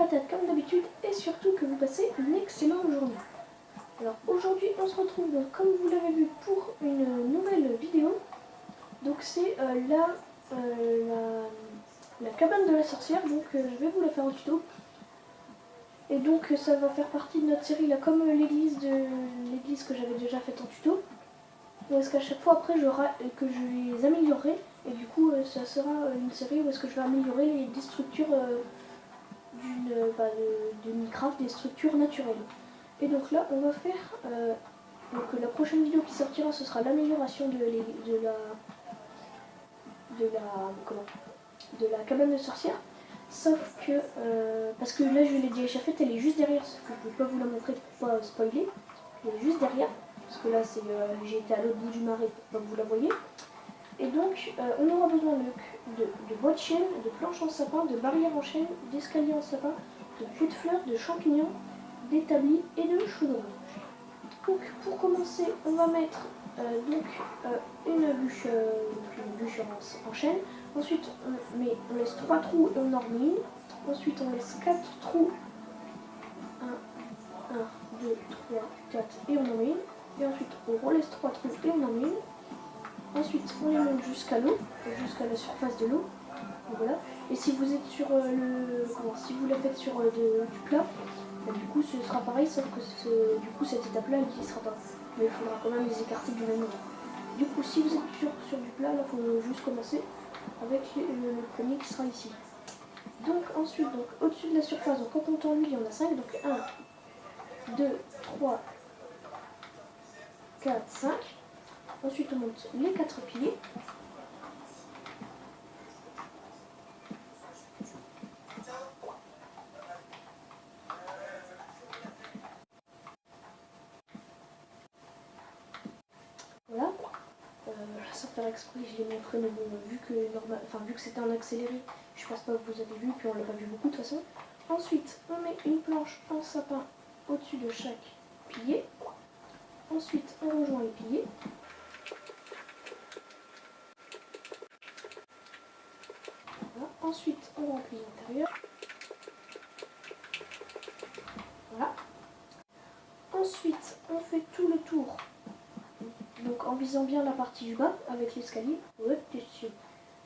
patates comme d'habitude et surtout que vous passez une excellente journée. Alors aujourd'hui on se retrouve donc, comme vous l'avez vu, pour une nouvelle vidéo. Donc c'est la cabane de la sorcière, donc je vais vous la faire en tuto. Et donc ça va faire partie de notre série là, comme l'église que j'avais déjà faite en tuto. Parce qu'à chaque fois après que je les améliorerai, et du coup ça sera une série où est-ce que je vais améliorer des structures de Minecraft, des structures naturelles. Et donc là on va faire la prochaine vidéo qui sortira, ce sera l'amélioration de la cabane de sorcière. Sauf que parce que là je l'ai déjà faite, elle est juste derrière, sauf que je ne peux pas vous la montrer pour pas spoiler. Elle est juste derrière, parce que là j'ai été à l'autre bout du marais pour pas que vous la voyez. Et donc on aura besoin de bois de chêne, de planches en sapin, de barrières en chêne, d'escaliers en sapin, de pots de fleurs, de champignons, d'établis et de chaudron. Donc pour commencer, on va mettre une bûche en chêne. Ensuite on laisse 3 trous et on en remet une. Ensuite on laisse 4 trous. 1, 2, 3, 4 et on en met une. Et ensuite on relaisse 3 trous et on en met une. Ensuite on les monte jusqu'à l'eau, jusqu'à la surface de l'eau. Voilà. Et si vous êtes sur si vous la faites sur du plat, du coup ce sera pareil, sauf que du coup cette étape là elle n'existera pas. Mais il faudra quand même les écarter du même niveau. Du coup si vous êtes sur du plat, là il faut juste commencer avec le premier qui sera ici. Donc ensuite, au-dessus de la surface, donc en comptant lui, il y en a 5, donc 1, 2, 3, 4, 5. Ensuite on monte les 4 piliers. Voilà. Sans faire exprès, je l'ai montré, mais bon, vu que c'était en accéléré, je pense pas que vous avez vu, puis on l'a pas vu beaucoup de toute façon. Ensuite, on met une planche en sapin au-dessus de chaque pilier. Ensuite, on rejoint les piliers. Voilà. Ensuite, on remplit l'intérieur. Voilà. Ensuite, on fait tout le tour. Donc en visant bien la partie du bas avec l'escalier. Ouais,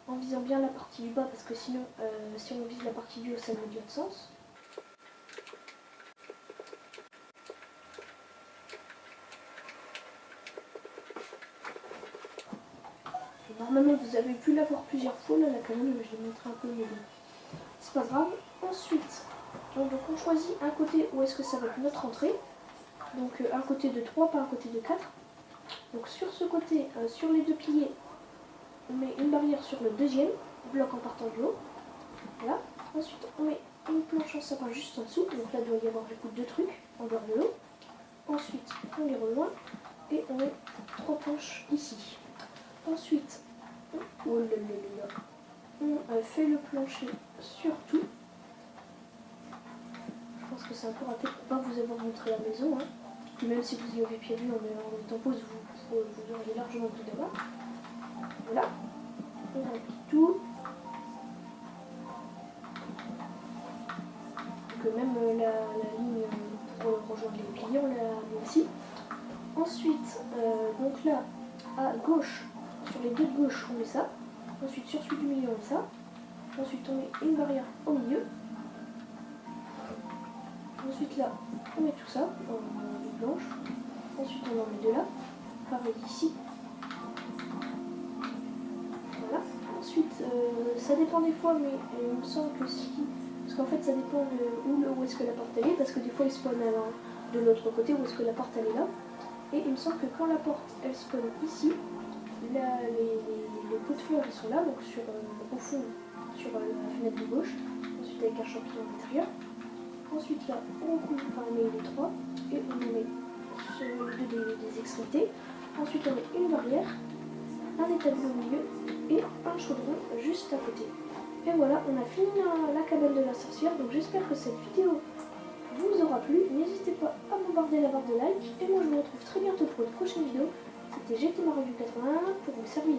en visant bien la partie du bas, parce que sinon, si on vise la partie du haut, ça n'a pas de sens. Et normalement, vous avez pu la voir plusieurs fois, là, la cabane, je l'ai montré un peu, mais bon, c'est pas grave. Ensuite, donc on choisit un côté où est-ce que ça va être notre entrée. Donc un côté de 3, pas un côté de 4. Donc sur ce côté, sur les deux piliers, on met une barrière sur le deuxième bloc en partant du haut. Voilà. Ensuite, on met une planche en sapin juste en dessous. Donc là, il doit y avoir du coup 2 trucs en dehors de l'eau. Ensuite, on les rejoint et on met 3 planches ici. Ensuite, on fait le plancher sur tout. Je pense que c'est un peu raté pour pas vous avoir montré la maison. Hein. Et même si vous y avez bien vu en étant pause, vous auriez largement tout d'abord. Voilà. On remplit tout. Donc même la ligne pour rejoindre les piliers, on l'a mis aussi. Ensuite, donc là, à gauche, sur les deux de gauche, on met ça. Ensuite, sur celui du milieu, on met ça. Ensuite, on met une barrière au milieu. Ensuite, là, on met tout ça en blanche. Ensuite, on en met deux là. Pareil ici. Voilà. Ensuite, ça dépend des fois, mais il me semble que si... Parce qu'en fait, ça dépend de où est-ce que la porte elle est. Parce que des fois, il spawn de l'autre côté, où est-ce que la porte elle est là. Et il me semble que quand la porte elle spawn ici, là, les pots de fleurs ils sont là, donc au fond, sur la fenêtre de gauche. Ensuite, avec un champignon à l'intérieur. Ensuite, là, on met les 3 et on met sur les deux des extrémités. Ensuite, on met une barrière, un établi au milieu et un chaudron juste à côté. Et voilà, on a fini la cabane de la sorcière. Donc j'espère que cette vidéo vous aura plu. N'hésitez pas à bombarder la barre de like. Et moi je vous retrouve très bientôt pour une prochaine vidéo. C'était GT Mario 81 pour vous servir.